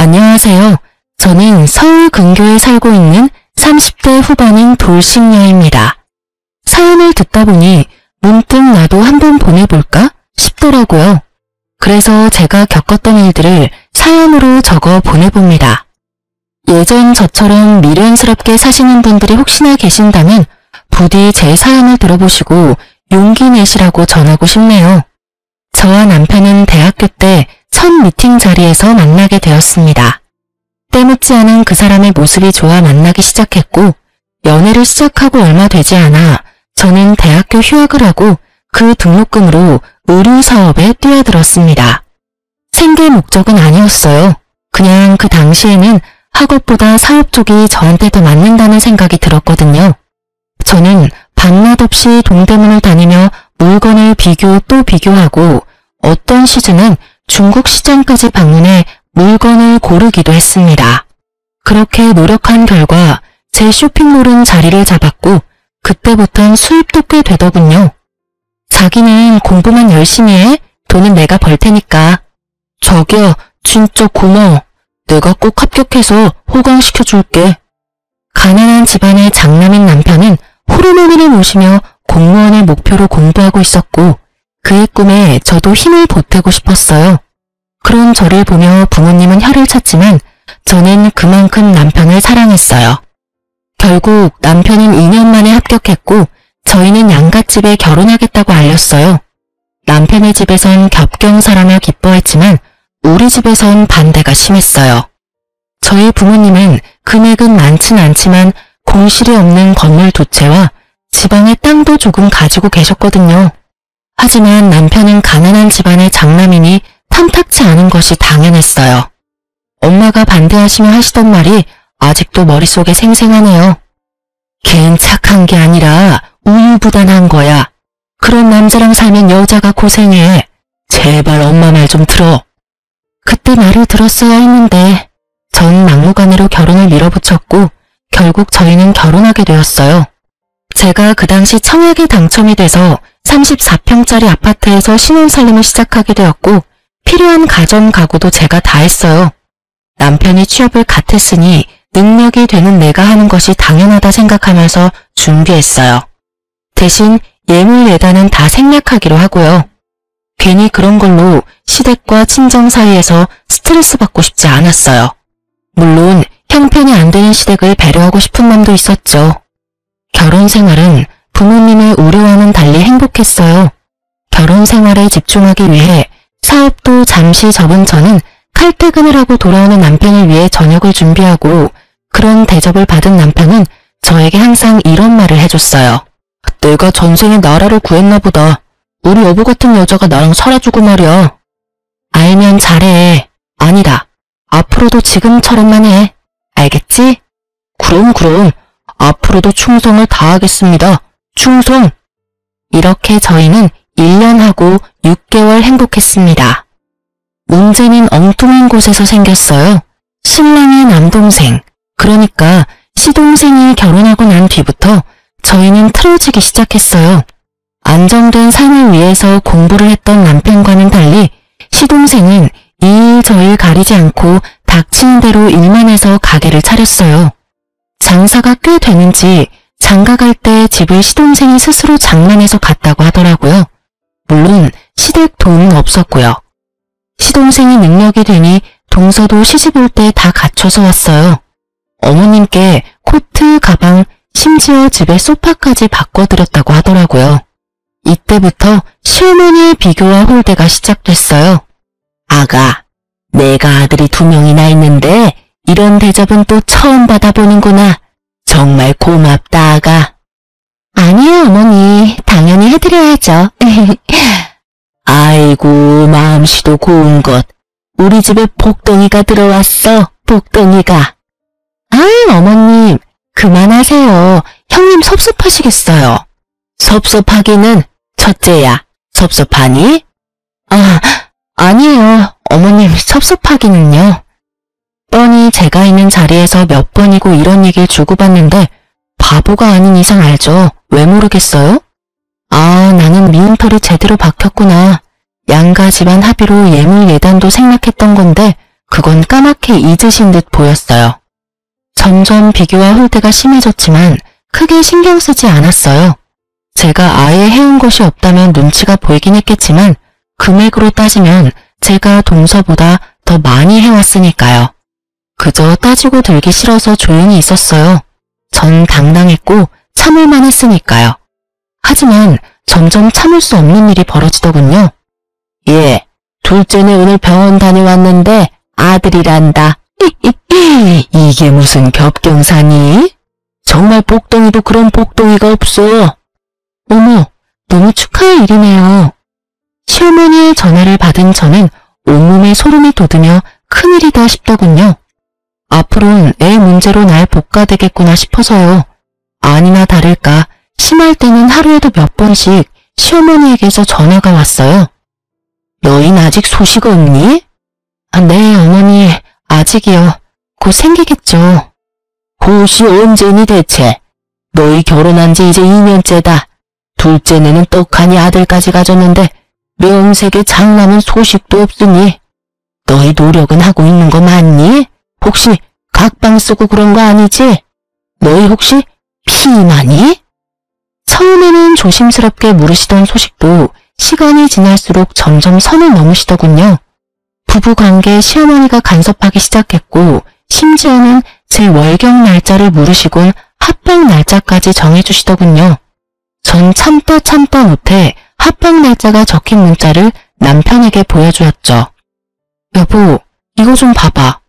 안녕하세요. 저는 서울 근교에 살고 있는 30대 후반인 돌싱녀입니다. 사연을 듣다 보니 문득 나도 한번 보내볼까 싶더라고요. 그래서 제가 겪었던 일들을 사연으로 적어 보내봅니다. 예전 저처럼 미련스럽게 사시는 분들이 혹시나 계신다면 부디 제 사연을 들어보시고 용기 내시라고 전하고 싶네요. 저와 남편은 대학교 때 첫 미팅 자리에서 만나게 되었습니다. 때묻지 않은 그 사람의 모습이 좋아 만나기 시작했고, 연애를 시작하고 얼마 되지 않아 저는 대학교 휴학을 하고 그 등록금으로 의류 사업에 뛰어들었습니다. 생계 목적은 아니었어요. 그냥 그 당시에는 학업보다 사업 쪽이 저한테 더 맞는다는 생각이 들었거든요. 저는 밤낮 없이 동대문을 다니며 물건을 비교 또 비교하고 어떤 시즌은 중국 시장까지 방문해 물건을 고르기도 했습니다. 그렇게 노력한 결과 제 쇼핑몰은 자리를 잡았고 그때부턴 수입도 꽤 되더군요. 자기는 공부만 열심히 해? 돈은 내가 벌 테니까. 저기요, 진짜 고마워. 내가 꼭 합격해서 호강시켜줄게. 가난한 집안의 장남인 남편은 호르몬을 모시며 공무원을 목표로 공부하고 있었고 그의 꿈에 저도 힘을 보태고 싶었어요. 그런 저를 보며 부모님은 혀를 찼지만 저는 그만큼 남편을 사랑했어요. 결국 남편은 2년 만에 합격했고 저희는 양갓집에 결혼하겠다고 알렸어요. 남편의 집에선 겹경사라며 기뻐했지만 우리 집에선 반대가 심했어요. 저희 부모님은 금액은 많진 않지만 공실이 없는 건물 2채와 지방의 땅도 조금 가지고 계셨거든요. 하지만 남편은 가난한 집안의 장남이니 탐탁치 않은 것이 당연했어요. 엄마가 반대하시며 하시던 말이 아직도 머릿속에 생생하네요. 걘 착한 게 아니라 우유부단한 거야. 그런 남자랑 살면 여자가 고생해. 제발 엄마 말 좀 들어. 그때 말을 들었어야 했는데 전 막무가내로 결혼을 밀어붙였고 결국 저희는 결혼하게 되었어요. 제가 그 당시 청약에 당첨이 돼서 34평짜리 아파트에서 신혼살림을 시작하게 되었고 필요한 가전 가구도 제가 다 했어요. 남편이 취업을 갓 했으니 능력이 되는 내가 하는 것이 당연하다 생각하면서 준비했어요. 대신 예물 예단은 다 생략하기로 하고요. 괜히 그런 걸로 시댁과 친정 사이에서 스트레스 받고 싶지 않았어요. 물론 형편이 안 되는 시댁을 배려하고 싶은 마음도 있었죠. 결혼 생활은 부모님의 우려와는 달리 행복했어요. 결혼 생활에 집중하기 위해 사업도 잠시 접은 저는 칼퇴근을 하고 돌아오는 남편을 위해 저녁을 준비하고 그런 대접을 받은 남편은 저에게 항상 이런 말을 해줬어요. 내가 전생에 나라를 구했나 보다. 우리 여보 같은 여자가 나랑 살아주고 말이야. 알면 잘해. 아니다. 앞으로도 지금처럼만 해. 알겠지? 그럼. 앞으로도 충성을 다하겠습니다. 충성! 이렇게 저희는 1년하고 6개월 행복했습니다. 문제는 엉뚱한 곳에서 생겼어요. 신랑의 남동생, 그러니까 시동생이 결혼하고 난 뒤부터 저희는 틀어지기 시작했어요. 안정된 삶을 위해서 공부를 했던 남편과는 달리 시동생은 이 일 저 일 가리지 않고 닥치는 대로 일만 해서 가게를 차렸어요. 장사가 꽤 되는지 장가 갈 때 집을 시동생이 스스로 장만해서 갔다고 하더라고요. 물론 시댁 도움은 없었고요. 시동생이 능력이 되니 동서도 시집 올 때 다 갖춰서 왔어요. 어머님께 코트, 가방, 심지어 집에 소파까지 바꿔드렸다고 하더라고요. 이때부터 시어머니의 비교와 홀대가 시작됐어요. 아가, 내가 아들이 2명이나 있는데 이런 대접은 또 처음 받아보는구나. 정말 고맙다, 아가. 아니요, 어머니. 당연히 해드려야죠. 아이고, 마음씨도 고운 것. 우리 집에 복덩이가 들어왔어, 복덩이가. 아유, 어머님. 그만하세요. 형님 섭섭하시겠어요. 섭섭하기는 첫째야. 섭섭하니? 아니에요. 어머님 섭섭하기는요. 뻔히 제가 있는 자리에서 몇 번이고 이런 얘기를 주고받는데 바보가 아닌 이상 알죠. 왜 모르겠어요? 아, 나는 미운 털이 제대로 박혔구나. 양가 집안 합의로 예물 예단도 생략했던 건데 그건 까맣게 잊으신 듯 보였어요. 점점 비교와 홀대가 심해졌지만 크게 신경 쓰지 않았어요. 제가 아예 해온 것이 없다면 눈치가 보이긴 했겠지만 금액으로 따지면 제가 동서보다 더 많이 해왔으니까요. 그저 따지고 들기 싫어서 조용히 있었어요. 전 당당했고 참을만 했으니까요. 하지만 점점 참을 수 없는 일이 벌어지더군요. 예, 둘째는 오늘 병원 다녀왔는데 아들이란다. 이게 무슨 겹경사니? 정말 복덩이도 그런 복덩이가 없어. 어머, 너무 축하할 일이네요. 시어머니의 전화를 받은 저는 온몸에 소름이 돋으며 큰일이다 싶더군요. 앞으로는 애 문제로 날 볶아대겠구나 싶어서요. 아니나 다를까 심할 때는 하루에도 몇 번씩 시어머니에게서 전화가 왔어요. 너흰 아직 소식 없니? 네, 어머니, 아직이요. 곧 생기겠죠. 곧이 언제니 대체? 너희 결혼한 지 이제 2년째다. 둘째는 떡하니 아들까지 가졌는데 명색에 장남은 소식도 없으니 너희 노력은 하고 있는 거 맞니? 혹시 각방 쓰고 그런 거 아니지? 너희 혹시 피임하니? 처음에는 조심스럽게 물으시던 소식도 시간이 지날수록 점점 선을 넘으시더군요. 부부관계에 시어머니가 간섭하기 시작했고 심지어는 제 월경 날짜를 물으시곤 합방 날짜까지 정해주시더군요. 전 참다 못해 합방 날짜가 적힌 문자를 남편에게 보여주었죠. 여보, 이거 좀 봐봐.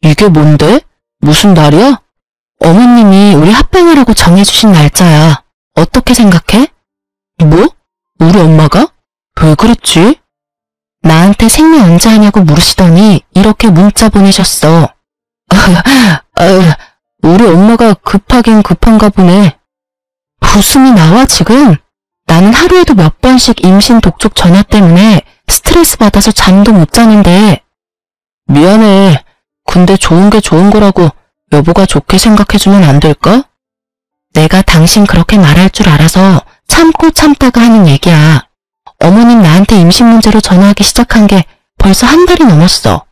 이게 뭔데? 무슨 날이야? 어머님이 우리 합방하라고 정해주신 날짜야. 어떻게 생각해? 뭐? 우리 엄마가? 왜 그랬지? 나한테 생리 언제 하냐고 물으시더니 이렇게 문자 보내셨어. 우리 엄마가 급하긴 급한가 보네. 웃음이 나와 지금? 나는 하루에도 몇 번씩 임신 독촉 전화 때문에 스트레스 받아서 잠도 못 자는데. 미안해. 근데 좋은 게 좋은 거라고 여보가 좋게 생각해주면 안 될까? 내가 당신 그렇게 말할 줄 알아서 참고 참다가 하는 얘기야. 어머님 나한테 임신 문제로 전화하기 시작한 게 벌써 한 달이 넘었어.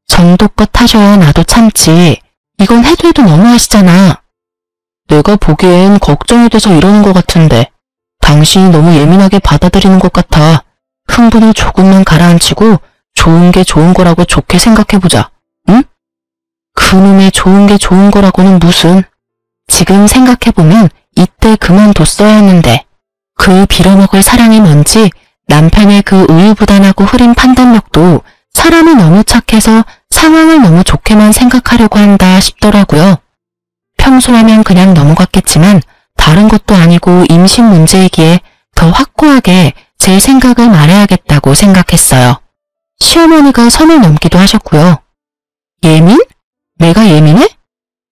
정도껏 하셔야 나도 참지. 이건 해도 너무 하시잖아. 내가 보기엔 걱정이 돼서 이러는 것 같은데 당신이 너무 예민하게 받아들이는 것 같아. 흥분을 조금만 가라앉히고 좋은 게 좋은 거라고 좋게 생각해보자. 응? 그놈의 좋은 게 좋은 거라고는 무슨. 지금 생각해보면 이때 그만뒀어야 했는데 그 빌어먹을 사랑이 뭔지 남편의 그 우유부단하고 흐린 판단력도 사람이 너무 착해서 상황을 너무 좋게만 생각하려고 한다 싶더라고요. 평소라면 그냥 넘어갔겠지만 다른 것도 아니고 임신 문제이기에 더 확고하게 제 생각을 말해야겠다고 생각했어요. 시어머니가 선을 넘기도 하셨고요. 예민? 내가 예민해?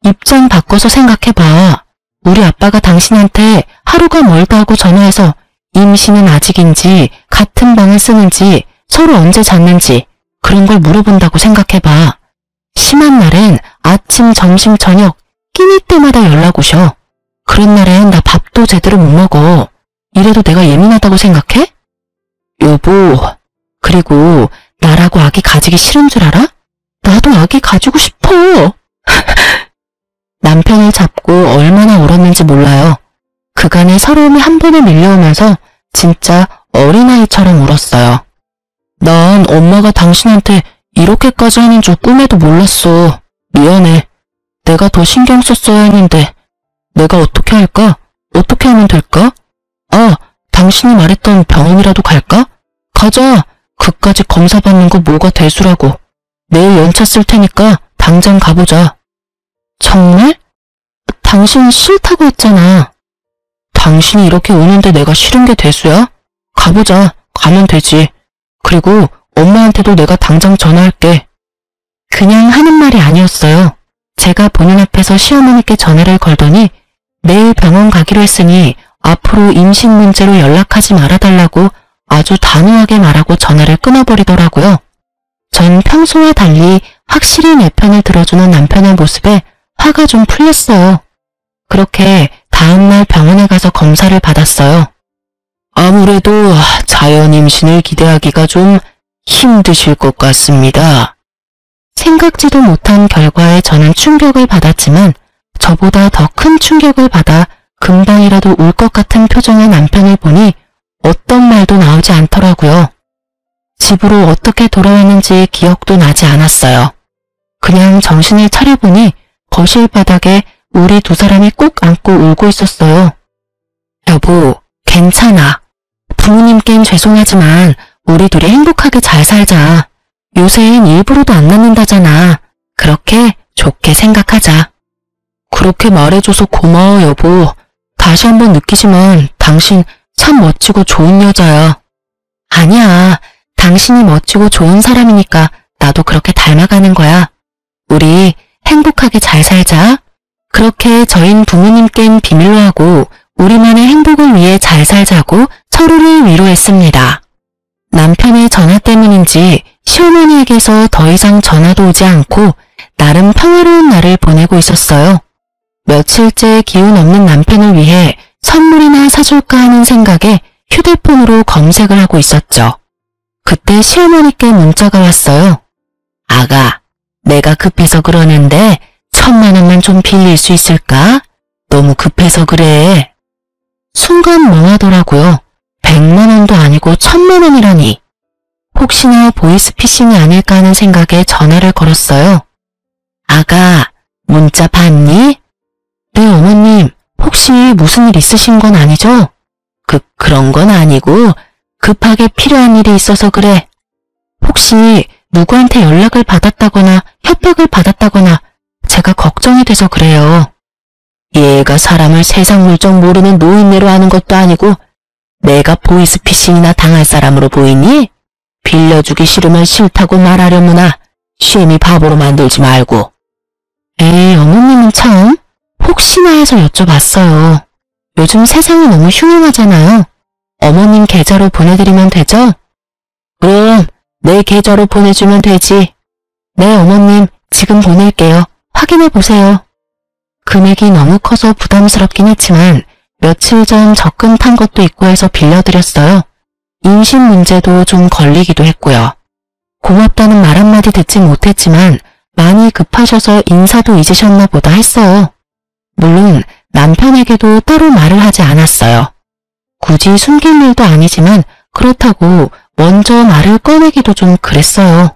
입장 바꿔서 생각해봐. 우리 아빠가 당신한테 하루가 멀다 하고 전화해서 임신은 아직인지 같은 방을 쓰는지 서로 언제 잤는지 그런 걸 물어본다고 생각해봐. 심한 날엔 아침, 점심, 저녁 끼니 때마다 연락 오셔. 그런 날엔 나 밥도 제대로 못 먹어. 이래도 내가 예민하다고 생각해? 여보, 그리고 나라고 아기 가지기 싫은 줄 알아? 나도 아기 가지고 싶어. 남편을 잡고 얼마나 울었는지 몰라요. 그간의 서러움이 한 번에 밀려오면서 진짜 어린아이처럼 울었어요. 난 엄마가 당신한테 이렇게까지 하는 줄 꿈에도 몰랐어. 미안해. 내가 더 신경 썼어야 했는데 내가 어떻게 할까? 어떻게 하면 될까? 아, 당신이 말했던 병원이라도 갈까? 가자. 그까지 검사 받는 거 뭐가 대수라고. 내일 연차 쓸 테니까 당장 가보자. 정말? 당신 싫다고 했잖아. 당신이 이렇게 우는데 내가 싫은 게 대수야? 가보자. 가면 되지. 그리고 엄마한테도 내가 당장 전화할게. 그냥 하는 말이 아니었어요. 제가 보는 앞에서 시어머니께 전화를 걸더니 내일 병원 가기로 했으니 앞으로 임신 문제로 연락하지 말아달라고 아주 단호하게 말하고 전화를 끊어버리더라고요. 전 평소와 달리 확실히 내 편을 들어주는 남편의 모습에 화가 좀 풀렸어요. 그렇게 다음날 병원에 가서 검사를 받았어요. 아무래도 자연 임신을 기대하기가 좀 힘드실 것 같습니다. 생각지도 못한 결과에 저는 충격을 받았지만 저보다 더 큰 충격을 받아 금방이라도 울 것 같은 표정의 남편을 보니 어떤 말도 나오지 않더라고요. 집으로 어떻게 돌아왔는지 기억도 나지 않았어요. 그냥 정신을 차려보니 거실 바닥에 우리 두 사람이 꼭 안고 울고 있었어요. 여보, 괜찮아. 부모님께는 죄송하지만 우리 둘이 행복하게 잘 살자. 요새는 일부러도 안 낳는다잖아. 그렇게 좋게 생각하자. 그렇게 말해줘서 고마워, 여보. 다시 한번 느끼지만 당신 참 멋지고 좋은 여자야. 아니야. 당신이 멋지고 좋은 사람이니까 나도 그렇게 닮아가는 거야. 우리 행복하게 잘 살자. 그렇게 저흰 부모님께는 비밀로 하고 우리만의 행복을 위해 잘 살자고 서로를 위로했습니다. 남편의 전화 때문인지 시어머니에게서 더 이상 전화도 오지 않고 나름 평화로운 날을 보내고 있었어요. 며칠째 기운 없는 남편을 위해 선물이나 사줄까 하는 생각에 휴대폰으로 검색을 하고 있었죠. 그때 시어머니께 문자가 왔어요. 아가, 내가 급해서 그러는데 1,000만 원만 좀 빌릴 수 있을까? 너무 급해서 그래. 순간 멍하더라고요. 100만 원도 아니고 1,000만 원이라니. 혹시나 보이스피싱이 아닐까 하는 생각에 전화를 걸었어요. 아가, 문자 봤니? 네, 어머님. 혹시 무슨 일 있으신 건 아니죠? 그런 건 아니고 급하게 필요한 일이 있어서 그래. 혹시 누구한테 연락을 받았다거나 협박을 받았다거나 제가 걱정이 돼서 그래요. 얘가 사람을 세상 물정 모르는 노인네로 하는 것도 아니고 내가 보이스피싱이나 당할 사람으로 보이니? 빌려주기 싫으면 싫다고 말하려무나 쉼이 바보로 만들지 말고. 에이, 어머님은 참 혹시나 해서 여쭤봤어요. 요즘 세상이 너무 흉흉하잖아요. 어머님 계좌로 보내드리면 되죠? 그럼 내 계좌로 보내주면 되지. 네, 어머님 지금 보낼게요. 확인해 보세요. 금액이 너무 커서 부담스럽긴 했지만 며칠 전 적금 탄 것도 있고 해서 빌려드렸어요. 임신 문제도 좀 걸리기도 했고요. 고맙다는 말 한마디 듣지 못했지만 많이 급하셔서 인사도 잊으셨나 보다 했어요. 물론 남편에게도 따로 말을 하지 않았어요. 굳이 숨길 일도 아니지만 그렇다고 먼저 말을 꺼내기도 좀 그랬어요.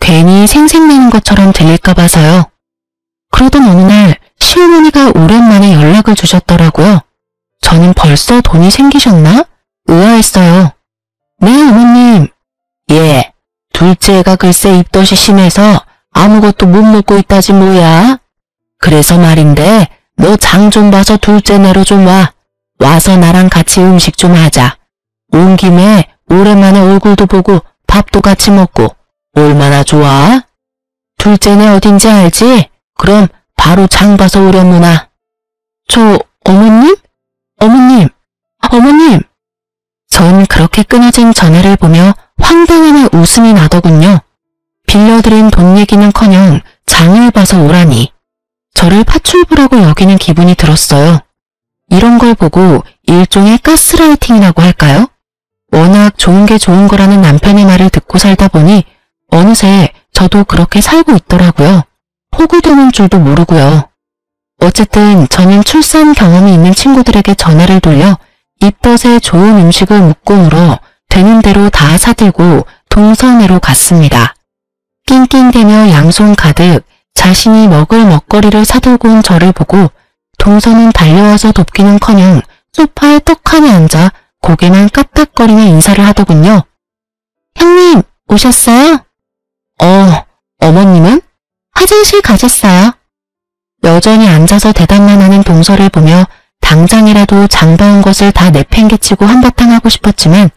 괜히 생색내는 것처럼 들릴까 봐서요. 그러던 어느 날 시어머니가 오랜만에 연락을 주셨더라고요. 저는 벌써 돈이 생기셨나? 의아했어요. 네, 어머님. 예, 둘째가 글쎄 입덧이 심해서 아무것도 못 먹고 있다지 뭐야. 그래서 말인데 너 장 좀 봐서 둘째 내로 좀 와. 와서 나랑 같이 음식 좀 하자. 온 김에 오랜만에 얼굴도 보고 밥도 같이 먹고 얼마나 좋아? 둘째네 어딘지 알지? 그럼 바로 장 봐서 오려무나. 어머님? 어머님! 전 그렇게 끊어진 전화를 보며 황당한 웃음이 나더군요. 빌려드린 돈 얘기는커녕 장을 봐서 오라니. 저를 파출부라고 여기는 기분이 들었어요. 이런 걸 보고 일종의 가스라이팅이라고 할까요? 워낙 좋은 게 좋은 거라는 남편의 말을 듣고 살다 보니 어느새 저도 그렇게 살고 있더라고요. 호구되는 줄도 모르고요. 어쨌든 저는 출산 경험이 있는 친구들에게 전화를 돌려 입덧에 좋은 음식을 묻고 물어 되는 대로 다 사들고 동서내로 갔습니다. 낑낑대며 양손 가득 자신이 먹을 먹거리를 사들고 온 저를 보고 동서는 달려와서 돕기는커녕 소파에 떡하니 앉아 고개만 까딱거리며 인사를 하더군요. 형님, 오셨어요? 어머님은? 화장실 가셨어요. 여전히 앉아서 대답만 하는 동서를 보며 당장이라도 장봐온 것을 다 내팽개치고 한바탕 하고 싶었지만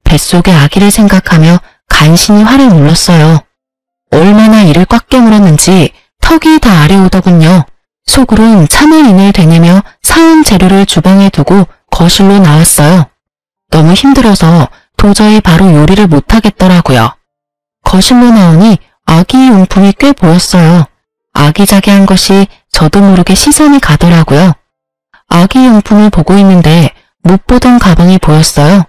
뱃속의 아기를 생각하며 간신히 화를 눌렀어요. 얼마나 이를 꽉 깨물었는지 턱이 다 아려오더군요. 속으론 참을 인을 되뇌며 사온 재료를 주방에 두고 거실로 나왔어요. 너무 힘들어서 도저히 바로 요리를 못하겠더라고요. 거실로 나오니 아기 용품이 꽤 보였어요. 아기자기한 것이 저도 모르게 시선이 가더라고요. 아기 용품을 보고 있는데 못 보던 가방이 보였어요.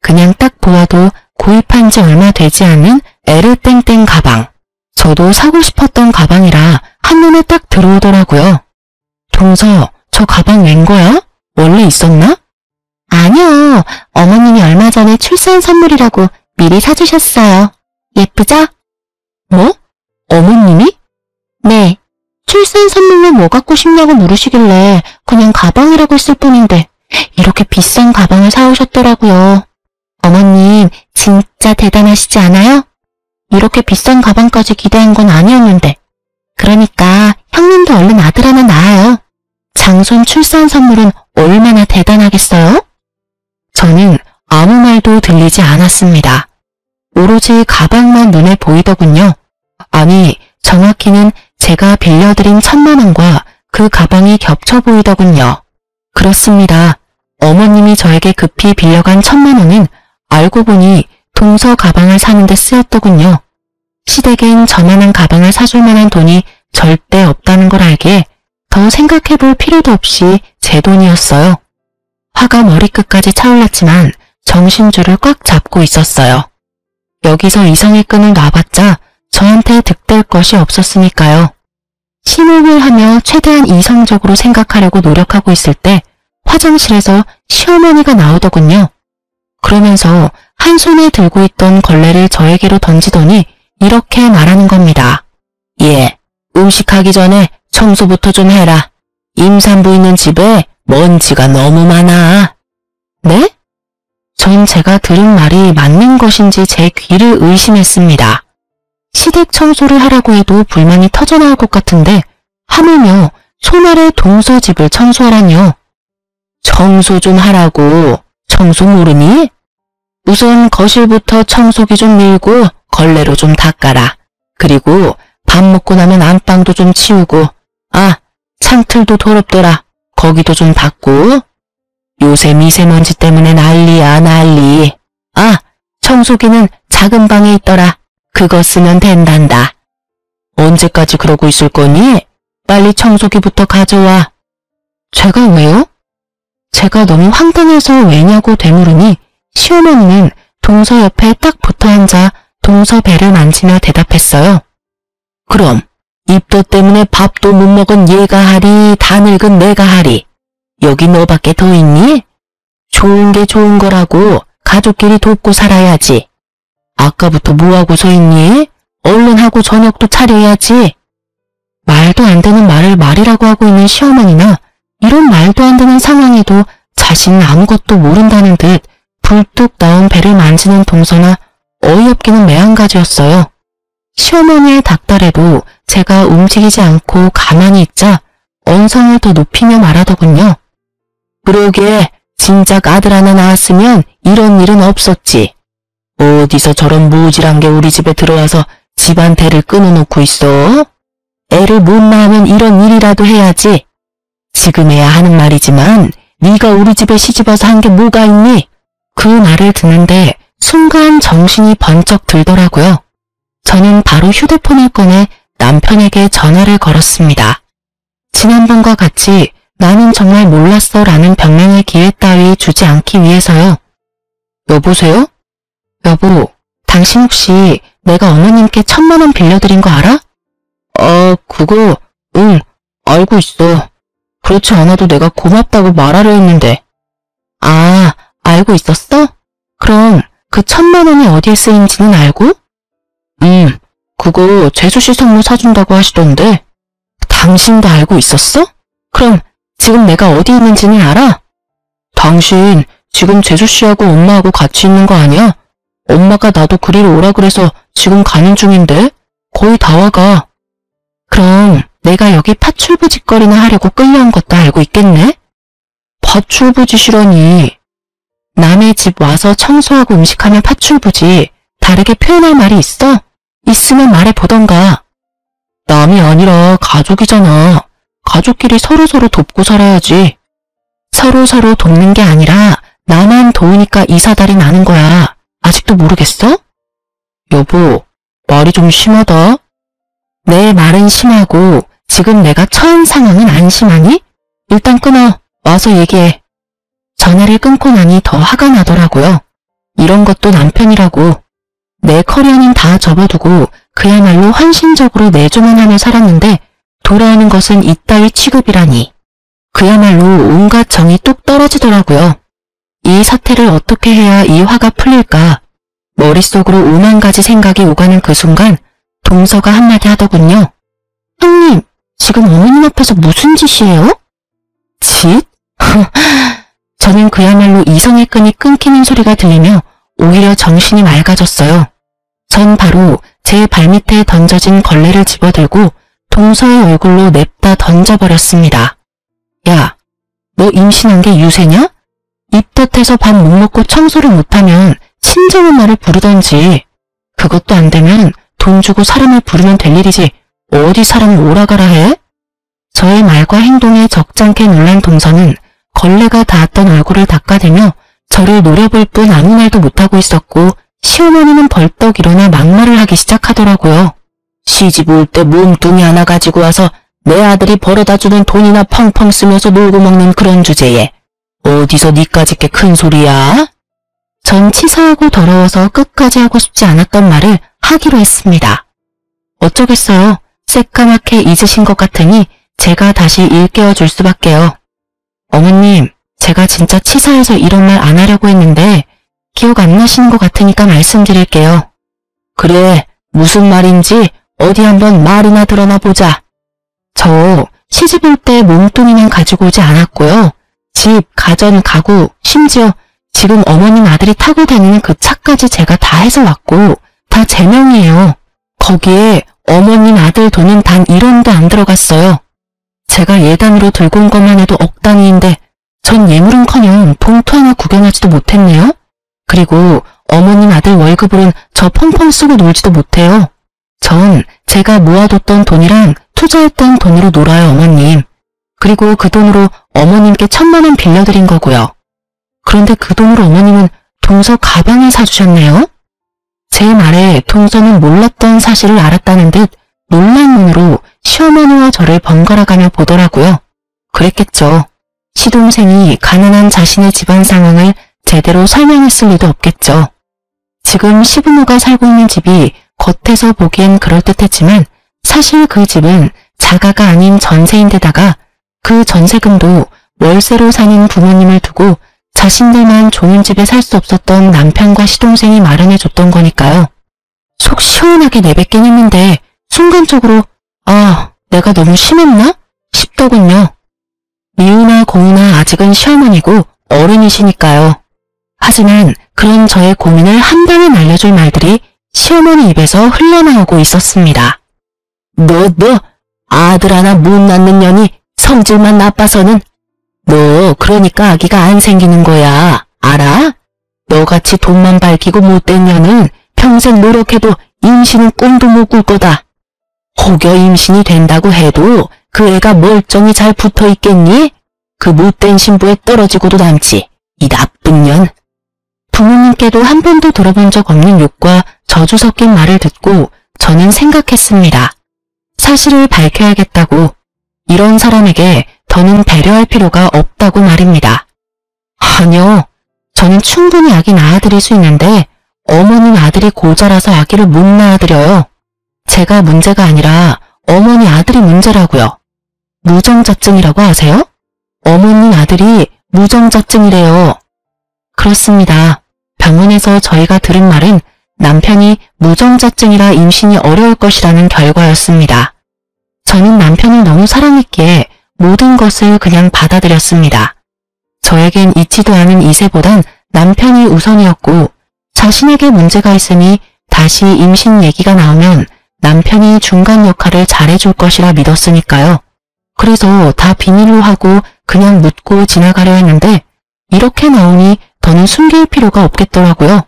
그냥 딱 보아도 구입한 지 얼마 되지 않은 에르땡땡 가방. 저도 사고 싶었던 가방이라 한눈에 딱 들어오더라고요. 동서, 저 가방 웬 거야? 원래 있었나? 아니요. 어머님이 얼마 전에 출산 선물이라고 미리 사주셨어요. 예쁘죠? 뭐? 어머님이? 네. 출산 선물로 뭐 갖고 싶냐고 물으시길래 그냥 가방이라고 했을 뿐인데 이렇게 비싼 가방을 사오셨더라고요. 어머님 진짜 대단하시지 않아요? 이렇게 비싼 가방까지 기대한 건 아니었는데. 그러니까 형님도 얼른 아들 하나 낳아요. 장손 출산 선물은 얼마나 대단하겠어요? 저는 아무 말도 들리지 않았습니다. 오로지 가방만 눈에 보이더군요. 아니, 정확히는 제가 빌려드린 1000만원과 그 가방이 겹쳐 보이더군요. 그렇습니다. 어머님이 저에게 급히 빌려간 1000만원은 알고 보니 동서 가방을 사는데 쓰였더군요. 시댁엔 저만한 가방을 사줄 만한 돈이 절대 없다는 걸 알기에 더 생각해볼 필요도 없이 제 돈이었어요. 화가 머리끝까지 차올랐지만 정신줄을 꽉 잡고 있었어요. 여기서 이성의 끈을 놔봤자 저한테 득될 것이 없었으니까요. 심호흡을 하며 최대한 이성적으로 생각하려고 노력하고 있을 때 화장실에서 시어머니가 나오더군요. 그러면서 한 손에 들고 있던 걸레를 저에게로 던지더니 이렇게 말하는 겁니다. 예, 음식하기 전에 청소부터 좀 해라. 임산부 있는 집에 먼지가 너무 많아. 네? 전 제가 들은 말이 맞는 것인지 제 귀를 의심했습니다. 시댁 청소를 하라고 해도 불만이 터져나올 것 같은데 하물며 손아래 동서 집을 청소하라뇨. 청소 좀 하라고. 청소 모르니? 우선 거실부터 청소기 좀 밀고 걸레로 좀 닦아라. 그리고 밥 먹고 나면 안방도 좀 치우고, 아, 창틀도 더럽더라. 거기도 좀 닦고. 요새 미세먼지 때문에 난리야, 난리. 아, 청소기는 작은 방에 있더라. 그거 쓰면 된단다. 언제까지 그러고 있을 거니? 빨리 청소기부터 가져와. 제가 왜요? 제가 너무 황당해서 왜냐고 되물으니 시어머니는 동서 옆에 딱 붙어 앉아 동서 배를 만지며 대답했어요. 그럼 입덧 때문에 밥도 못 먹은 얘가 하리, 다 늙은 내가 하리. 여기 너밖에 더 있니? 좋은 게 좋은 거라고 가족끼리 돕고 살아야지. 아까부터 뭐하고 서 있니? 얼른 하고 저녁도 차려야지. 말도 안 되는 말을 말이라고 하고 있는 시어머니나 이런 말도 안 되는 상황에도 자신은 아무것도 모른다는 듯 불뚝 나온 배를 만지는 동서나 어이없기는 매한가지였어요. 시어머니의 닥달에도 제가 움직이지 않고 가만히 있자 언성을 더 높이며 말하더군요. 그러게 진작 아들 하나 낳았으면 이런 일은 없었지. 어디서 저런 무질한 게 우리 집에 들어와서 집안 대를 끊어놓고 있어? 애를 못 낳으면 이런 일이라도 해야지. 지금해야 하는 말이지만 네가 우리 집에 시집와서 한 게 뭐가 있니? 그 말을 듣는데 순간 정신이 번쩍 들더라고요. 저는 바로 휴대폰을 꺼내 남편에게 전화를 걸었습니다. 지난번과 같이 나는 정말 몰랐어 라는 변명의 기회 따위 주지 않기 위해서요. 여보세요? 여보, 당신 혹시 내가 어머님께 1000만원 빌려드린 거 알아? 그거, 응, 알고 있어. 그렇지 않아도 내가 고맙다고 말하려 했는데. 아, 알고 있었어? 그럼 그 1000만원이 어디에 쓰인지는 알고? 그거 재수씨 선물 사준다고 하시던데. 당신도 알고 있었어? 그럼 지금 내가 어디 있는지는 알아? 당신 지금 재수씨하고 엄마하고 같이 있는 거 아니야? 엄마가 나도 그리로 오라 그래서 지금 가는 중인데 거의 다 와가. 그럼 내가 여기 파출부짓거리나 하려고 끌려온 것도 알고 있겠네? 파출부짓이라니. 남의 집 와서 청소하고 음식하면 파출부지. 다르게 표현할 말이 있어? 있으면 말해보던가. 남이 아니라 가족이잖아. 가족끼리 서로서로 돕고 살아야지. 서로서로 돕는 게 아니라 나만 도우니까 이 사달이 나는 거야. 아직도 모르겠어? 여보, 말이 좀 심하다. 내 말은 심하고 지금 내가 처한 상황은 안 심하니? 일단 끊어. 와서 얘기해. 전화를 끊고 나니 더 화가 나더라고요. 이런 것도 남편이라고. 내 커리어는 다 접어두고 그야말로 헌신적으로 내조만 하며 살았는데 돌아오는 것은 이따위 취급이라니. 그야말로 온갖 정이 뚝 떨어지더라고요. 이 사태를 어떻게 해야 이 화가 풀릴까? 머릿속으로 5만 가지 생각이 오가는 그 순간 동서가 한마디 하더군요. 형님, 지금 어머님 앞에서 무슨 짓이에요? 짓? 저는 그야말로 이성의 끈이 끊기는 소리가 들리며 오히려 정신이 맑아졌어요. 전 바로 제 발밑에 던져진 걸레를 집어들고 동서의 얼굴로 냅다 던져버렸습니다. 야, 너 임신한 게 유세냐? 입덧해서 밥 못 먹고 청소를 못하면 친정엄마를 부르던지. 그것도 안 되면 돈 주고 사람을 부르면 될 일이지 어디 사람을 오라가라 해? 저의 말과 행동에 적잖게 놀란 동서는 걸레가 닿았던 얼굴을 닦아대며 저를 노려볼 뿐 아무 말도 못하고 있었고 시어머니는 벌떡 일어나 막말을 하기 시작하더라고요. 시집 올 때 몸뚱이 하나 가지고 와서 내 아들이 벌어다주는 돈이나 펑펑 쓰면서 놀고 먹는 그런 주제에 어디서 니까짓 게 큰 소리야? 전 치사하고 더러워서 끝까지 하고 싶지 않았던 말을 하기로 했습니다. 어쩌겠어요. 새까맣게 잊으신 것 같으니 제가 다시 일깨워 줄 수밖에요. 어머님, 제가 진짜 치사해서 이런 말 안 하려고 했는데 기억 안 나시는 것 같으니까 말씀드릴게요. 그래, 무슨 말인지 어디 한번 말이나 드러나 보자. 저 시집 올 때 몸뚱이만 가지고 오지 않았고요. 집, 가전, 가구, 심지어 지금 어머님 아들이 타고 다니는 그 차까지 제가 다 해서 왔고 다 제 명이에요. 거기에 어머님 아들 돈은 단 1원도 안 들어갔어요. 제가 예단으로 들고 온 것만 해도 억 단위인데 전 예물은커녕 봉투 하나 구경하지도 못했네요. 그리고 어머님 아들 월급으론 저 펑펑 쓰고 놀지도 못해요. 전 제가 모아뒀던 돈이랑 투자했던 돈으로 놀아요, 어머님. 그리고 그 돈으로 어머님께 1,000만 원 빌려드린 거고요. 그런데 그 돈으로 어머님은 동서 가방을 사주셨네요. 제 말에 동서는 몰랐던 사실을 알았다는 듯 놀란 눈으로 시어머니와 저를 번갈아가며 보더라고요. 그랬겠죠. 시동생이 가난한 자신의 집안 상황을 제대로 설명했을 리도 없겠죠. 지금 시부모가 살고 있는 집이 겉에서 보기엔 그럴듯했지만 사실 그 집은 자가가 아닌 전세인데다가 그 전세금도 월세로 사는 부모님을 두고 자신들만 좋은 집에 살 수 없었던 남편과 시동생이 마련해줬던 거니까요. 속 시원하게 내뱉긴 했는데 순간적으로 내가 너무 심했나? 싶더군요. 미우나 고우나 아직은 시어머니고 어른이시니까요. 하지만 그런 저의 고민을 한 방에 날려줄 말들이 시어머니 입에서 흘러나오고 있었습니다. 너 아들 하나 못 낳는 년이 성질만 나빠서는 너 그러니까 아기가 안 생기는 거야. 알아? 너같이 돈만 밝히고 못된 년은 평생 노력해도 임신은 꿈도 못 꿀 거다. 혹여 임신이 된다고 해도 그 애가 멀쩡히 잘 붙어 있겠니? 그 못된 신부에 떨어지고도 남지. 이 나쁜 년. 부모님께도 한 번도 들어본 적 없는 욕과 저주 섞인 말을 듣고 저는 생각했습니다. 사실을 밝혀야겠다고. 이런 사람에게 더는 배려할 필요가 없다고 말입니다. 아니요. 저는 충분히 아기 낳아드릴 수 있는데 어머님 아들이 고자라서 아기를 못 낳아드려요. 제가 문제가 아니라 어머니 아들이 문제라고요. 무정자증이라고 아세요? 어머님 아들이 무정자증이래요. 그렇습니다. 병원에서 저희가 들은 말은 남편이 무정자증이라 임신이 어려울 것이라는 결과였습니다. 저는 남편을 너무 사랑했기에 모든 것을 그냥 받아들였습니다. 저에겐 있지도 않은 이세보단 남편이 우선이었고 자신에게 문제가 있으니 다시 임신 얘기가 나오면 남편이 중간 역할을 잘해줄 것이라 믿었으니까요. 그래서 다 비밀로 하고 그냥 묻고 지나가려 했는데 이렇게 나오니 더는 숨길 필요가 없겠더라고요.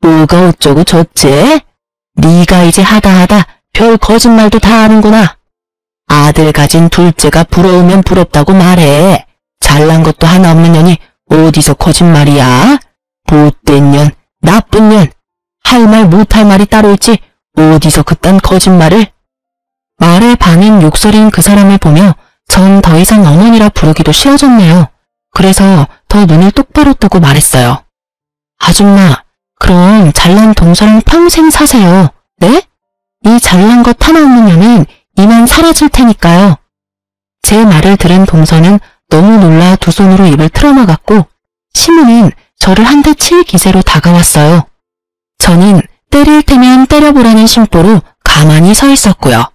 뭐가 어쩌고 저째? 네가 이제 하다 별 거짓말도 다 하는구나. 아들 가진 둘째가 부러우면 부럽다고 말해. 잘난 것도 하나 없는 년이 어디서 거짓말이야? 못된 년, 나쁜 년, 할 말 못할 말이 따로 있지 어디서 그딴 거짓말을? 말에 반은 욕설인 그 사람을 보며 전 더 이상 어머니라 부르기도 싫어졌네요. 그래서 더 눈을 똑바로 뜨고 말했어요. 아줌마, 그럼 잘난 동서랑 평생 사세요. 네? 이 잘난 것 하나 없느냐면 이만 사라질 테니까요. 제 말을 들은 동서는 너무 놀라 두 손으로 입을 틀어막았고 시무는 저를 한 대 칠 기세로 다가왔어요. 저는 때릴 테면 때려보라는 심보로 가만히 서 있었고요.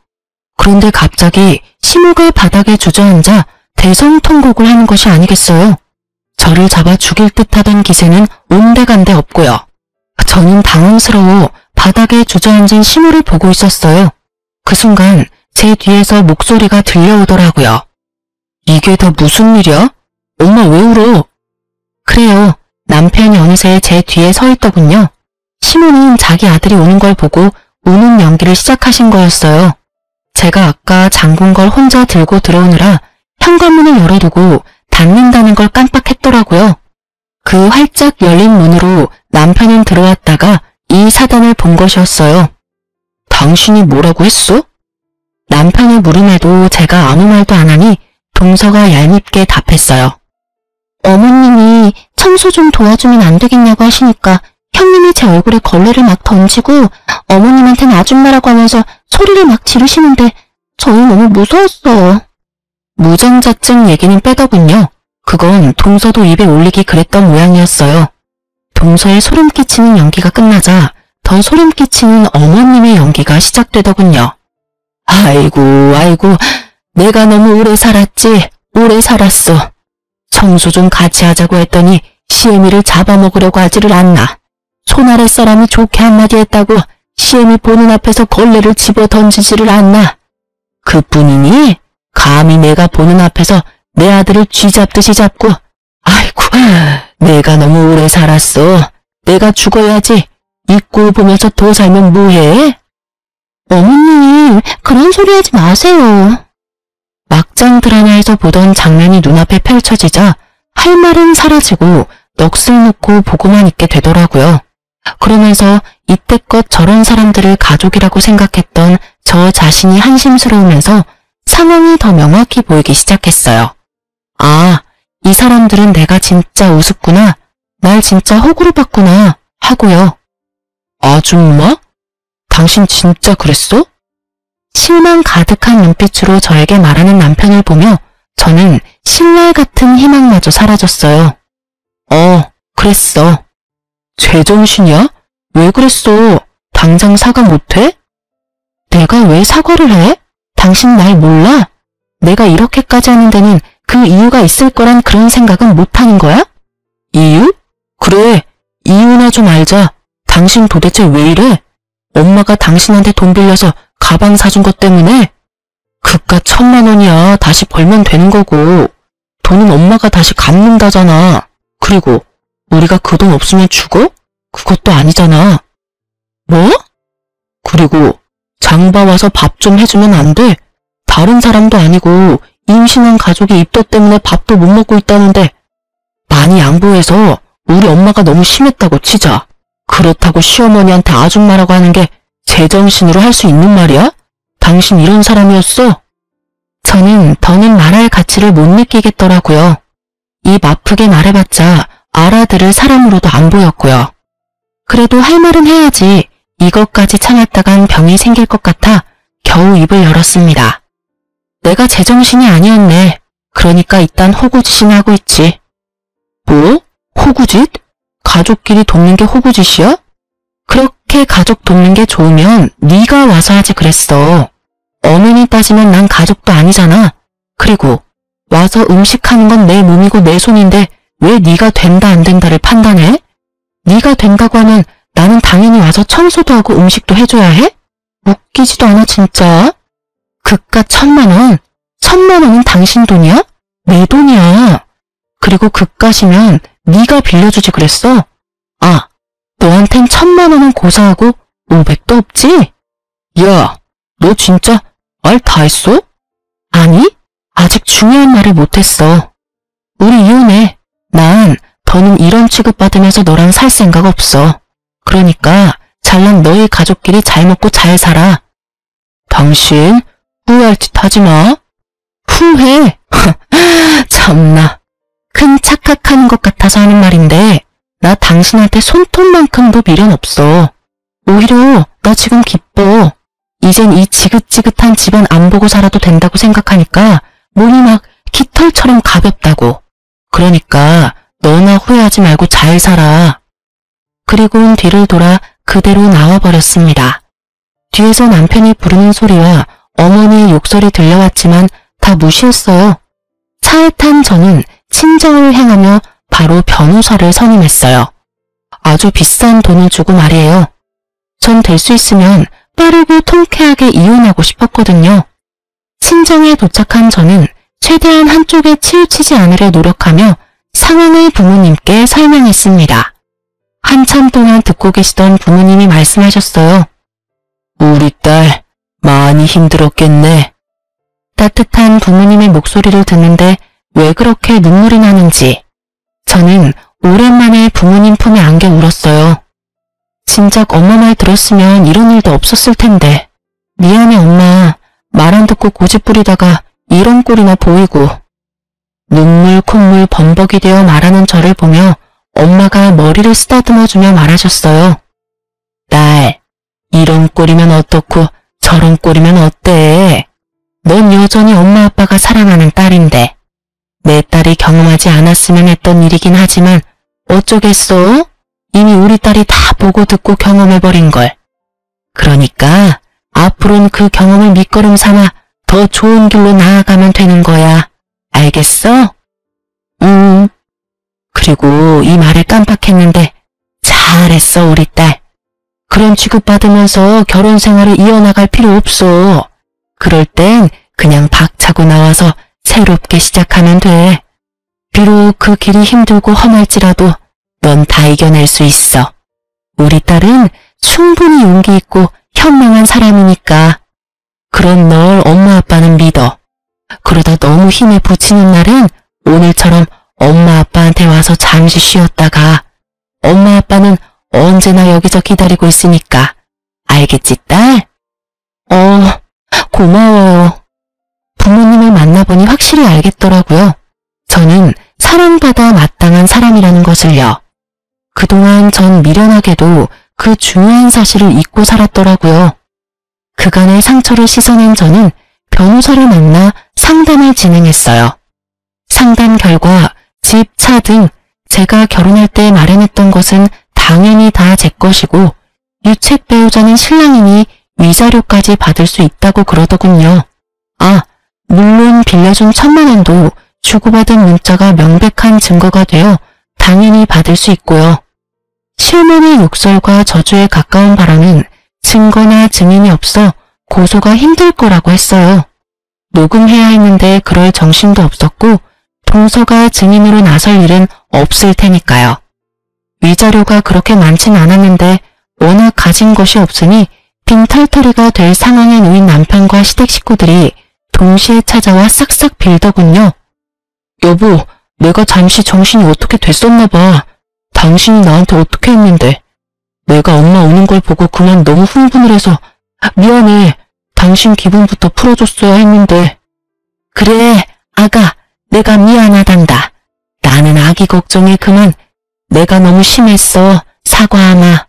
그런데 갑자기 시무가 바닥에 주저앉아 대성통곡을 하는 것이 아니겠어요. 저를 잡아 죽일 듯하던 기세는 온데간데 없고요. 저는 당황스러워 바닥에 주저앉은 시무를 보고 있었어요. 그 순간 제 뒤에서 목소리가 들려오더라고요. 이게 다 무슨 일이야? 엄마 왜 울어? 그래요. 남편이 어느새 제 뒤에 서 있더군요. 시무는 자기 아들이 오는 걸 보고 우는 연기를 시작하신 거였어요. 제가 아까 잠근 걸 혼자 들고 들어오느라 현관문을 열어두고 닫는다는 걸 깜빡했더라고요. 그 활짝 열린 문으로 남편은 들어왔다가 이 사단을 본 것이었어요. 당신이 뭐라고 했어? 남편의 물음에도 제가 아무 말도 안 하니 동서가 얄밉게 답했어요. 어머님이 청소 좀 도와주면 안 되겠냐고 하시니까 형님이 제 얼굴에 걸레를 막 던지고 어머님한테는 아줌마라고 하면서 소리를 막 지르시는데 저희 너무 무서웠어요. 무정자증 얘기는 빼더군요. 그건 동서도 입에 올리기 그랬던 모양이었어요. 동서의 소름 끼치는 연기가 끝나자 더 소름 끼치는 어머님의 연기가 시작되더군요. 아이고 내가 너무 오래 살았지. 오래 살았어. 청소 좀 같이 하자고 했더니 시애미를 잡아먹으려고 하지를 않나. 손 아래 사람이 좋게 한마디 했다고 시애미 보는 앞에서 걸레를 집어 던지지를 않나. 그뿐이니 감히 내가 보는 앞에서 내 아들을 쥐잡듯이 잡고. 아이고 내가 너무 오래 살았어. 내가 죽어야지. 이 꼴 보면서 더 살면 뭐해? 어머님 그런 소리 하지 마세요. 막장 드라마에서 보던 장면이 눈앞에 펼쳐지자 할 말은 사라지고 넋을 놓고 보고만 있게 되더라고요. 그러면서 이때껏 저런 사람들을 가족이라고 생각했던 저 자신이 한심스러우면서 상황이 더 명확히 보이기 시작했어요. 아, 이 사람들은 내가 진짜 우습구나, 날 진짜 호구로 봤구나 하고요. 아줌마? 당신 진짜 그랬어? 실망 가득한 눈빛으로 저에게 말하는 남편을 보며 저는 신랄 같은 희망마저 사라졌어요. 그랬어. 제정신이야? 왜 그랬어? 당장 사과 못해? 내가 왜 사과를 해? 당신 날 몰라? 내가 이렇게까지 하는 데는 그 이유가 있을 거란 그런 생각은 못하는 거야? 이유? 그래, 이유나 좀 알자. 당신 도대체 왜 이래? 엄마가 당신한테 돈 빌려서 가방 사준 것 때문에? 그깟 1000만 원이야. 다시 벌면 되는 거고. 돈은 엄마가 다시 갚는다잖아. 그리고 우리가 그 돈 없으면 죽어? 그것도 아니잖아. 뭐? 그리고 장봐 와서 밥 좀 해주면 안 돼? 다른 사람도 아니고 임신한 가족이 입덧 때문에 밥도 못 먹고 있다는데 많이 양보해서 우리 엄마가 너무 심했다고 치자. 그렇다고 시어머니한테 아줌마라고 하는 게 제정신으로 할 수 있는 말이야? 당신 이런 사람이었어? 저는 더는 말할 가치를 못 느끼겠더라고요. 입 아프게 말해봤자 알아들을 사람으로도 안 보였고요. 그래도 할 말은 해야지. 이것까지 참았다간 병이 생길 것 같아 겨우 입을 열었습니다. 내가 제정신이 아니었네. 그러니까 일단 호구짓이나 하고 있지. 뭐? 호구짓? 가족끼리 돕는 게 호구짓이야? 그렇게 가족 돕는 게 좋으면 네가 와서 하지 그랬어. 엄연히 따지면 난 가족도 아니잖아. 그리고 와서 음식하는 건 내 몸이고 내 손인데 왜 네가 된다 안 된다를 판단해? 네가 된다고 하면 나는 당연히 와서 청소도 하고 음식도 해줘야 해? 웃기지도 않아 진짜. 그깟 1000만 원? 1000만 원은 당신 돈이야? 내 돈이야. 그리고 그깟이면 네가 빌려주지 그랬어? 아, 너한텐 1000만 원은 고사하고 500도 없지? 야, 너 진짜 말 다 했어? 아니, 아직 중요한 말을 못했어. 우리 이혼해. 난 더는 이런 취급받으면서 너랑 살 생각 없어. 그러니까 잘난 너희 가족끼리 잘 먹고 잘 살아. 당신 후회할 짓 하지 마. 후회? 참나. 큰 착각하는 것 같아서 하는 말인데 나 당신한테 손톱만큼도 미련 없어. 오히려 나 지금 기뻐. 이젠 이 지긋지긋한 집안 안 보고 살아도 된다고 생각하니까 몸이 막 깃털처럼 가볍다고. 그러니까 너나 후회하지 말고 잘 살아. 그리고는 뒤를 돌아 그대로 나와버렸습니다. 뒤에서 남편이 부르는 소리와 어머니의 욕설이 들려왔지만 다 무시했어요. 차에 탄 저는 친정을 향하며 바로 변호사를 선임했어요. 아주 비싼 돈을 주고 말이에요. 전 될 수 있으면 빠르고 통쾌하게 이혼하고 싶었거든요. 친정에 도착한 저는 최대한 한쪽에 치우치지 않으려 노력하며 상황을 부모님께 설명했습니다. 한참 동안 듣고 계시던 부모님이 말씀하셨어요. 우리 딸 많이 힘들었겠네. 따뜻한 부모님의 목소리를 듣는데 왜 그렇게 눈물이 나는지 저는 오랜만에 부모님 품에 안겨 울었어요. 진작 엄마 말 들었으면 이런 일도 없었을 텐데. 미안해 엄마. 말 안 듣고 고집 부리다가 이런 꼴이나 보이고. 눈물 콧물 범벅이 되어 말하는 저를 보며 엄마가 머리를 쓰다듬어주며 말하셨어요. 딸, 이런 꼴이면 어떻고 저런 꼴이면 어때? 넌 여전히 엄마 아빠가 사랑하는 딸인데. 내 딸이 경험하지 않았으면 했던 일이긴 하지만 어쩌겠어? 이미 우리 딸이 다 보고 듣고 경험해버린 걸. 그러니까 앞으로는 그 경험을 밑거름 삼아 더 좋은 길로 나아가면 되는 거야. 알겠어? 그리고 이 말을 깜빡했는데 잘했어 우리 딸. 그런 취급받으면서 결혼 생활을 이어나갈 필요 없어. 그럴 땐 그냥 박차고 나와서 새롭게 시작하면 돼. 비록 그 길이 힘들고 험할지라도 넌 다 이겨낼 수 있어. 우리 딸은 충분히 용기 있고 현명한 사람이니까. 그런 널 엄마 아빠는 믿어. 그러다 너무 힘에 부치는 날은 오늘처럼 엄마 아빠한테 와서 잠시 쉬었다가 엄마 아빠는 언제나 여기서 기다리고 있으니까. 알겠지 딸? 고마워요. 부모님을 만나보니 확실히 알겠더라고요. 저는 사랑받아 마땅한 사람이라는 것을요. 그동안 전 미련하게도 그 중요한 사실을 잊고 살았더라고요. 그간의 상처를 씻어낸 저는 변호사를 만나 상담을 진행했어요. 상담 결과 집, 차 등 제가 결혼할 때 마련했던 것은 당연히 다 제 것이고 유책 배우자는 신랑이니 위자료까지 받을 수 있다고 그러더군요. 물론 빌려준 1,000만 원도 주고받은 문자가 명백한 증거가 되어 당연히 받을 수 있고요. 시어머니의 욕설과 저주에 가까운 바람은 증거나 증인이 없어 고소가 힘들 거라고 했어요. 녹음해야 했는데 그럴 정신도 없었고 동서가 증인으로 나설 일은 없을 테니까요. 위자료가 그렇게 많진 않았는데 워낙 가진 것이 없으니 빈털터리가 될 상황에 놓인 남편과 시댁 식구들이 동시에 찾아와 싹싹 빌더군요. 여보, 내가 잠시 정신이 어떻게 됐었나 봐. 당신이 나한테 어떻게 했는데. 내가 엄마 우는 걸 보고 그만 너무 흥분을 해서 미안해. 당신 기분부터 풀어줬어야 했는데. 그래, 아가, 내가 미안하단다. 나는 아기 걱정에 그만. 내가 너무 심했어. 사과하마.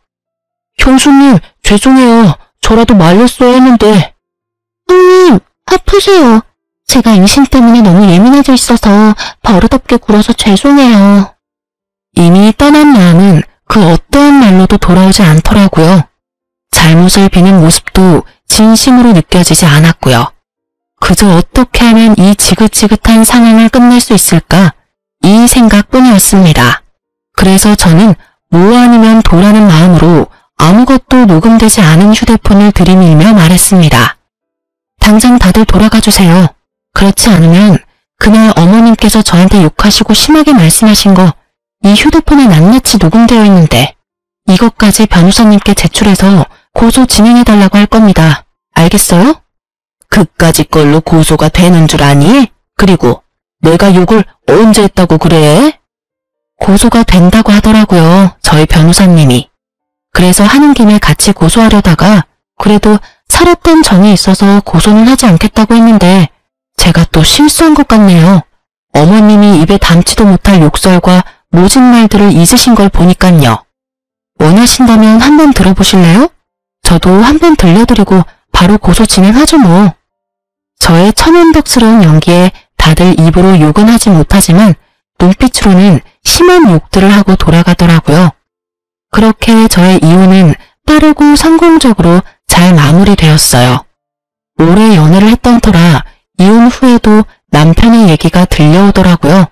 형수님, 죄송해요. 저라도 말렸어야 했는데. 형님, 아프세요. 제가 임신 때문에 너무 예민해져 있어서 버릇없게 굴어서 죄송해요. 이미 떠난 마음은 그 어떠한 말로도 돌아오지 않더라고요. 잘못을 비는 모습도 진심으로 느껴지지 않았고요. 그저 어떻게 하면 이 지긋지긋한 상황을 끝낼 수 있을까? 이 생각뿐이었습니다. 그래서 저는 뭐 아니면 도라는 마음으로 아무것도 녹음되지 않은 휴대폰을 들이밀며 말했습니다. 당장 다들 돌아가 주세요. 그렇지 않으면 그날 어머님께서 저한테 욕하시고 심하게 말씀하신 거 이 휴대폰에 낱낱이 녹음되어 있는데 이것까지 변호사님께 제출해서 고소 진행해달라고 할 겁니다. 알겠어요? 그까짓 걸로 고소가 되는 줄 아니? 그리고 내가 욕을 언제 했다고 그래? 고소가 된다고 하더라고요. 저희 변호사님이. 그래서 하는 김에 같이 고소하려다가 그래도 살았던 정이 있어서 고소는 하지 않겠다고 했는데 제가 또 실수한 것 같네요. 어머님이 입에 담지도 못할 욕설과 모진 말들을 잊으신 걸 보니깐요. 원하신다면 한번 들어보실래요? 저도 한번 들려드리고 바로 고소 진행하죠 뭐. 저의 천연덕스러운 연기에 다들 입으로 욕은 하지 못하지만 눈빛으로는 심한 욕들을 하고 돌아가더라고요. 그렇게 저의 이혼은 빠르고 성공적으로 잘 마무리되었어요. 오래 연애를 했던 터라 이혼 후에도 남편의 얘기가 들려오더라고요.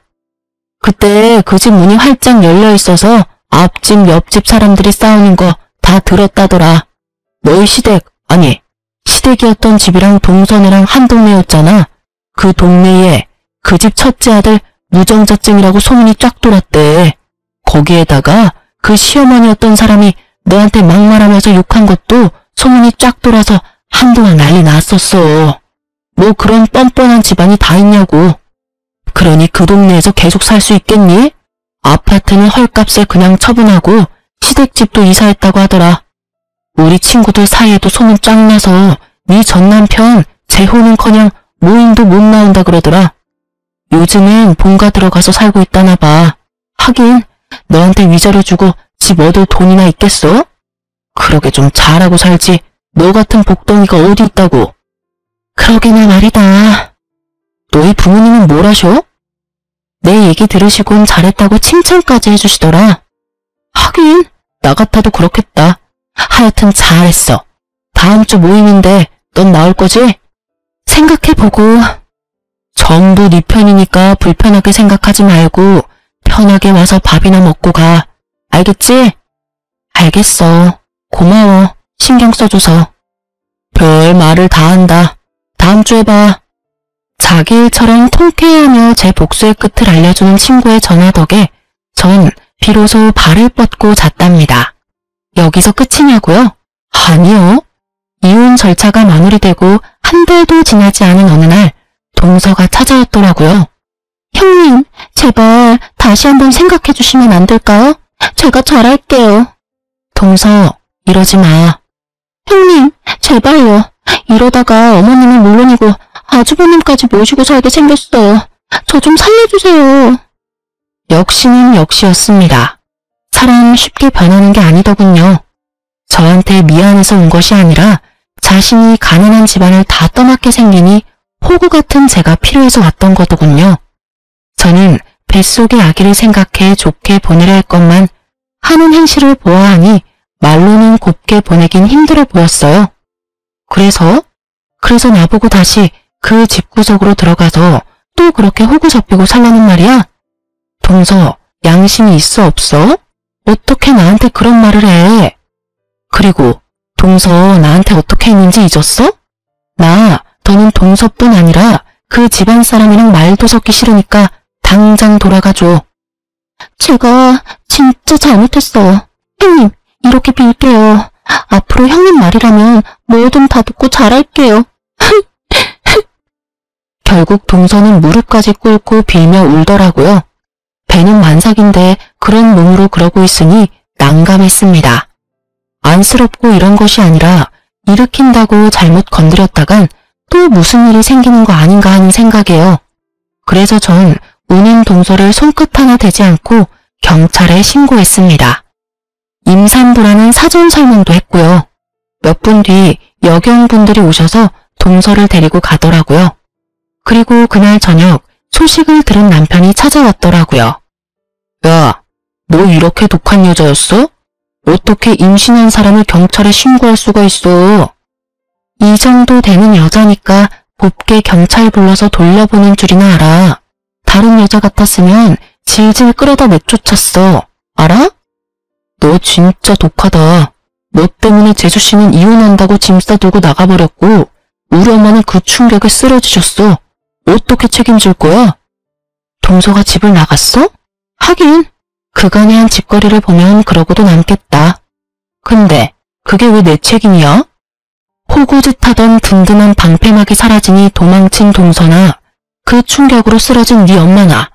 그때 그 집 문이 활짝 열려 있어서 앞집 옆집 사람들이 싸우는 거 다 들었다더라. 너희 시댁, 아니 시댁이었던 집이랑 동선이랑 한 동네였잖아. 그 동네에 그 집 첫째 아들 무정자증이라고 소문이 쫙 돌았대. 거기에다가 그 시어머니였던 사람이 너한테 막말하면서 욕한 것도 소문이 쫙 돌아서 한동안 난리 났었어. 뭐 그런 뻔뻔한 집안이 다 있냐고. 그러니 그 동네에서 계속 살 수 있겠니? 아파트는 헐값에 그냥 처분하고 시댁집도 이사했다고 하더라. 우리 친구들 사이에도 소문 쫙 나서 네 전남편 재혼은커녕 모임도 못 나온다 그러더라. 요즘엔 본가 들어가서 살고 있다나 봐. 하긴 너한테 위자료 주고 집 얻을 돈이나 있겠어? 그러게 좀 잘하고 살지. 너 같은 복덩이가 어디 있다고. 그러게나 말이다. 너희 부모님은 뭘 하셔? 내 얘기 들으시곤 잘했다고 칭찬까지 해주시더라. 하긴 나 같아도 그렇겠다. 하여튼 잘했어. 다음 주 모임인데 넌 나올 거지? 생각해보고. 전부 네 편이니까 불편하게 생각하지 말고 편하게 와서 밥이나 먹고 가. 알겠지? 알겠어. 고마워. 신경 써줘서. 별 말을 다 한다. 다음 주에 봐. 자기 일처럼 통쾌해하며 제 복수의 끝을 알려주는 친구의 전화 덕에 전 비로소 발을 뻗고 잤답니다. 여기서 끝이냐고요? 아니요. 이혼 절차가 마무리되고 한 달도 지나지 않은 어느 날 동서가 찾아왔더라고요. 형님, 제발 다시 한번 생각해 주시면 안 될까요? 제가 잘할게요. 동서, 이러지 마. 형님, 제발요. 이러다가 어머님은 물론이고 아주버님까지 모시고 살게 생겼어요. 저 좀 살려주세요. 역시는 역시였습니다. 사람 쉽게 변하는 게 아니더군요. 저한테 미안해서 온 것이 아니라 자신이 가난한 집안을 다 떠맡게 생기니 호구 같은 제가 필요해서 왔던 거더군요. 저는 뱃속의 아기를 생각해 좋게 보내려 했건만 하는 행실을 보아하니 말로는 곱게 보내긴 힘들어 보였어요. 그래서 나보고 다시 그 집구석으로 들어가서 또 그렇게 호구 잡히고 살라는 말이야? 동서, 양심이 있어 없어? 어떻게 나한테 그런 말을 해? 그리고 동서 나한테 어떻게 했는지 잊었어? 나 더는 동서뿐 아니라 그 집안 사람이랑 말도 섞기 싫으니까 당장 돌아가줘. 제가 진짜 잘못했어요. 형님, 이렇게 빌게요. 앞으로 형님 말이라면 뭐든 다 듣고 잘할게요. 결국 동서는 무릎까지 꿇고 빌며 울더라고요. 배는 만삭인데 그런 몸으로 그러고 있으니 난감했습니다. 안쓰럽고 이런 것이 아니라 일으킨다고 잘못 건드렸다간 또 무슨 일이 생기는 거 아닌가 하는 생각이에요. 그래서 전 우는 동서를 손끝 하나 대지 않고 경찰에 신고했습니다. 임산부라는 사전 설명도 했고요. 몇 분 뒤 여경분들이 오셔서 동서를 데리고 가더라고요. 그리고 그날 저녁 소식을 들은 남편이 찾아왔더라고요. 야, 너 이렇게 독한 여자였어? 어떻게 임신한 사람을 경찰에 신고할 수가 있어? 이 정도 되는 여자니까 곱게 경찰 불러서 돌려보낸 줄이나 알아. 다른 여자 같았으면 질질 끌어다 내쫓았어. 알아? 너 진짜 독하다. 너 때문에 재수씨는 이혼한다고 짐 싸들고 나가버렸고 우리 엄마는 그 충격에 쓰러지셨어. 어떻게 책임질 거야? 동서가 집을 나갔어? 하긴 그간의 한 짓거리를 보면 그러고도 남겠다. 근데 그게 왜 내 책임이야? 호구짓 하던 든든한 방패막이 사라지니 도망친 동서나 그 충격으로 쓰러진 네 엄마나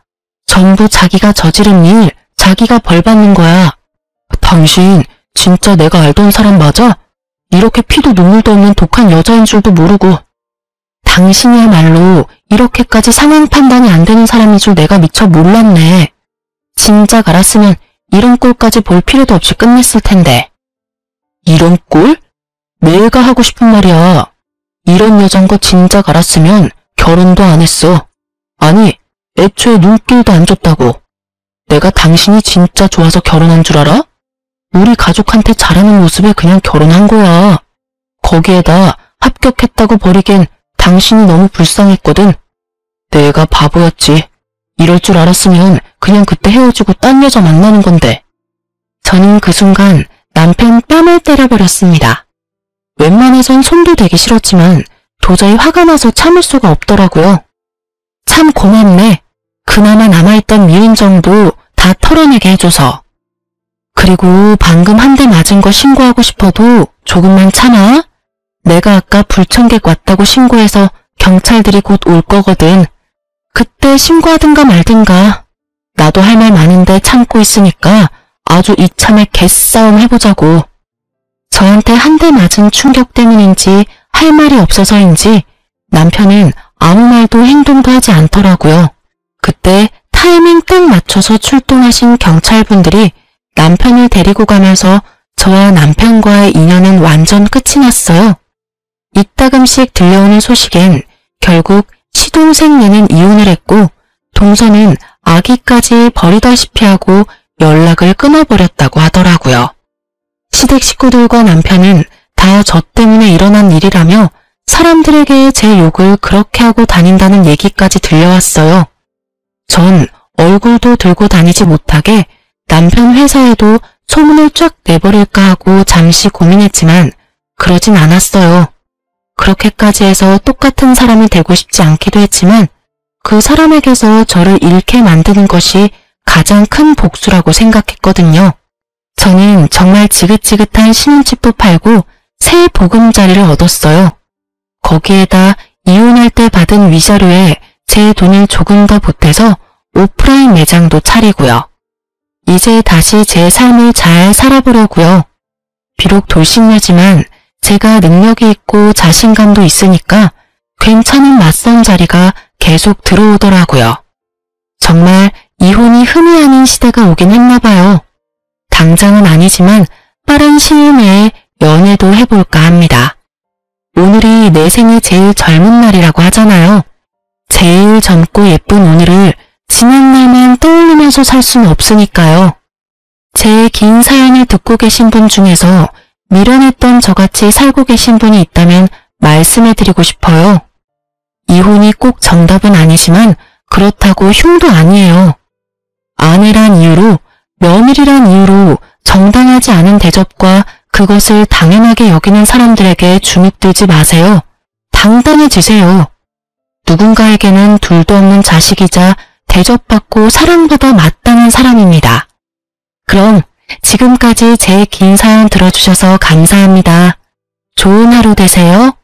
전부 자기가 저지른 일, 자기가 벌 받는 거야. 당신 진짜 내가 알던 사람 맞아? 이렇게 피도 눈물도 없는 독한 여자인 줄도 모르고. 당신이야말로 이렇게까지 상황 판단이 안 되는 사람인 줄 내가 미처 몰랐네. 진작 알았으면 이런 꼴까지 볼 필요도 없이 끝냈을 텐데. 이런 꼴? 내가 하고 싶은 말이야. 이런 여잔 거 진작 알았으면 결혼도 안 했어. 아니, 애초에 눈길도 안 줬다고. 내가 당신이 진짜 좋아서 결혼한 줄 알아? 우리 가족한테 잘하는 모습에 그냥 결혼한 거야. 거기에다 합격했다고 버리기엔 당신이 너무 불쌍했거든. 내가 바보였지. 이럴 줄 알았으면 그냥 그때 헤어지고 딴 여자 만나는 건데. 저는 그 순간 남편 뺨을 때려버렸습니다. 웬만해선 손도 대기 싫었지만 도저히 화가 나서 참을 수가 없더라고요. 참 고맙네. 그나마 남아있던 미운 정도 다 털어내게 해줘서. 그리고 방금 한 대 맞은 거 신고하고 싶어도 조금만 참아. 내가 아까 불청객 왔다고 신고해서 경찰들이 곧 올 거거든. 그때 신고하든가 말든가. 나도 할 말 많은데 참고 있으니까 아주 이참에 개싸움 해보자고. 저한테 한 대 맞은 충격 때문인지 할 말이 없어서인지 남편은 아무 말도 행동도 하지 않더라고요. 그때 타이밍 딱 맞춰서 출동하신 경찰분들이 남편을 데리고 가면서 저와 남편과의 인연은 완전 끝이 났어요. 이따금씩 들려오는 소식엔 결국 시동생네는 이혼을 했고 동서는 아기까지 버리다시피 하고 연락을 끊어버렸다고 하더라고요. 시댁 식구들과 남편은 다 저 때문에 일어난 일이라며 사람들에게 제 욕을 그렇게 하고 다닌다는 얘기까지 들려왔어요. 전 얼굴도 들고 다니지 못하게 남편 회사에도 소문을 쫙 내버릴까 하고 잠시 고민했지만 그러진 않았어요. 그렇게까지 해서 똑같은 사람이 되고 싶지 않기도 했지만 그 사람에게서 저를 잃게 만드는 것이 가장 큰 복수라고 생각했거든요. 저는 정말 지긋지긋한 신혼집도 팔고 새 보금자리를 얻었어요. 거기에다 이혼할 때 받은 위자료에 제 돈을 조금 더 보태서 오프라인 매장도 차리고요. 이제 다시 제 삶을 잘 살아보려고요. 비록 돌싱녀지만 제가 능력이 있고 자신감도 있으니까 괜찮은 맞선 자리가 계속 들어오더라고요. 정말 이혼이 흠이 아닌 시대가 오긴 했나 봐요. 당장은 아니지만 빠른 시일 내에 연애도 해볼까 합니다. 오늘이 내 생에 제일 젊은 날이라고 하잖아요. 제일 젊고 예쁜 오늘을 지난 날만 떠올리면서 살 수는 없으니까요. 제 긴 사연을 듣고 계신 분 중에서 미련했던 저같이 살고 계신 분이 있다면 말씀해드리고 싶어요. 이혼이 꼭 정답은 아니지만 그렇다고 흉도 아니에요. 아내란 이유로, 며느리란 이유로 정당하지 않은 대접과 그것을 당연하게 여기는 사람들에게 주눅들지 마세요. 당당해지세요. 누군가에게는 둘도 없는 자식이자 대접받고 사랑받아 마땅한 사람입니다. 그럼 지금까지 제 긴 사연 들어주셔서 감사합니다. 좋은 하루 되세요.